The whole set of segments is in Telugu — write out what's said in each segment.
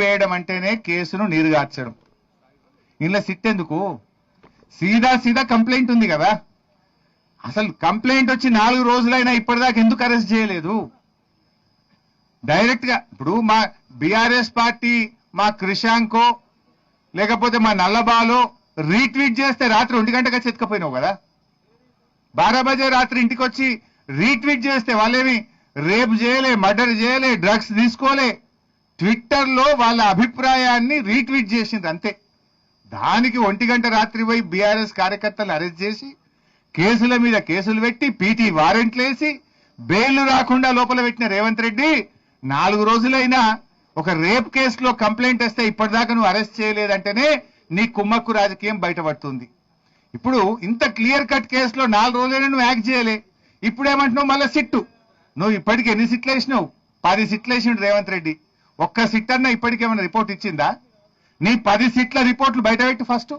వేయడం అంటేనే కేసును నీరుగార్చడం. ఇందులో సిట్ ఎందుకు? సీదా కంప్లైంట్ ఉంది కదా. అసలు కంప్లైంట్ వచ్చి 4 రోజులైనా ఇప్పటిదాకా ఎందుకు అరెస్ట్ చేయలేదు? డైరెక్ట్ గా ఇప్పుడు మా బీఆర్ఎస్ పార్టీ మా క్రిషాంకో లేకపోతే మా నల్లబాలో రీట్వీట్ చేస్తే రాత్రి 1 గంటగా చెతకపోయినావు కదా. 12 బజే రాత్రి ఇంటికి వచ్చి రీట్వీట్ చేస్తే వాళ్ళేమి రేప్ చేయలే, మర్డర్ చేయలే, డ్రగ్స్ తీసుకోలే. ట్విట్టర్ లో వాళ్ళ అభిప్రాయాన్ని రీట్వీట్ చేసింది అంతే. దానికి 1 గంట రాత్రి పోయి బీఆర్ఎస్ కార్యకర్తలు అరెస్ట్ చేసి కేసుల మీద కేసులు పెట్టి పీటీ వారెంట్లు వేసి బెయిల్ రాకుండా లోపల పెట్టిన రేవంత్ రెడ్డి 4 రోజులైనా ఒక రేప్ కేసులో కంప్లైంట్ వస్తే ఇప్పటిదాకా నువ్వు అరెస్ట్ చేయలేదంటేనే నీ కుమ్మక్కు రాజకీయం బయటపడుతుంది. ఇప్పుడు ఇంత క్లియర్ కట్ కేసులో 4 రోజులైనా నువ్వు యాక్ట్ చేయలే. ఇప్పుడేమంటున్నావు మళ్ళీ సిట్టు. నువ్వు ఇప్పటికి ఎన్ని సిట్లు వేసినావు? 10 సిట్లు వేసిండు రేవంత్ రెడ్డి. ఒక్క సిట్ అన్నా ఇప్పటికేమైనా రిపోర్ట్ ఇచ్చిందా? నీ 10 సిట్ల రిపోర్ట్లు బయట పెట్టి ఫస్ట్.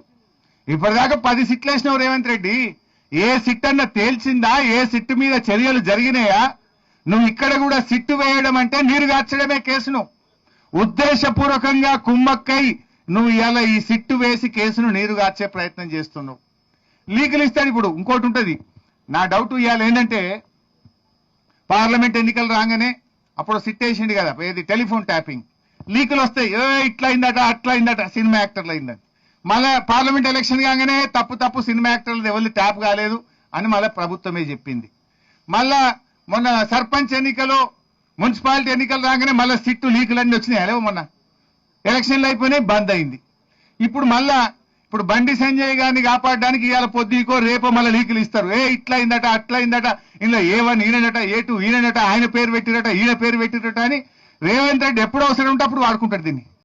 ఇప్పటిదాకా 10 సిట్లు వేసినావు రేవంత్ రెడ్డి. ఏ సిట్ అన్న తేల్చిందా? ఏ సిట్టు మీద చర్యలు జరిగినాయా? నువ్వు ఇక్కడ కూడా సిట్టు వేయడం అంటే నీరుగార్చడమే కేసును. ఉద్దేశపూర్వకంగా కుమ్మక్కై నువ్వు ఇలా ఈ సిట్టు వేసి కేసును నీరుగార్చే ప్రయత్నం చేస్తున్నావు. లీగల్ ఇస్తాడు. ఇప్పుడు ఇంకోటి ఉంటుంది. నా డౌట్ ఇవాళ ఏంటంటే పార్లమెంట్ ఎన్నికలు రాగానే అప్పుడు సిట్ వేసిండు కదా, ఏది టెలిఫోన్ ట్యాపింగ్ లీకులు వస్తాయి. ఇట్లా అయిందట అట్లా అయిందట, సినిమా యాక్టర్లు అయిందని. మళ్ళా పార్లమెంట్ ఎలక్షన్ కాగానే తప్పు సినిమా యాక్టర్లు ఎవరు ట్యాప్ కాలేదు అని మళ్ళీ ప్రభుత్వమే చెప్పింది. మళ్ళా మొన్న సర్పంచ్ ఎన్నికలు మున్సిపాలిటీ ఎన్నికలు రాగానే మళ్ళీ సిట్టు లీకులన్నీ వచ్చినాయి. అలేవో మొన్న ఎలక్షన్లు అయిపోయినాయి, బంద్ అయింది. ఇప్పుడు బండి సంజయ్ గారిని కాపాడడానికి ఇవాళ పొద్దుకో రేపో మళ్ళీ లీకులు ఇస్తారు. ఇట్లా అయిందట అట్లా అయిందట, ఇందులో A1 ఈయనట, A2 ఈయనట, ఆయన పేరు పెట్టిరట, ఈయన పేరు పెట్టిరట అని రేవంత్ రెడ్డి ఎప్పుడు అవసరం ఉంటే అప్పుడు వాడుకుంటాడు దీన్ని.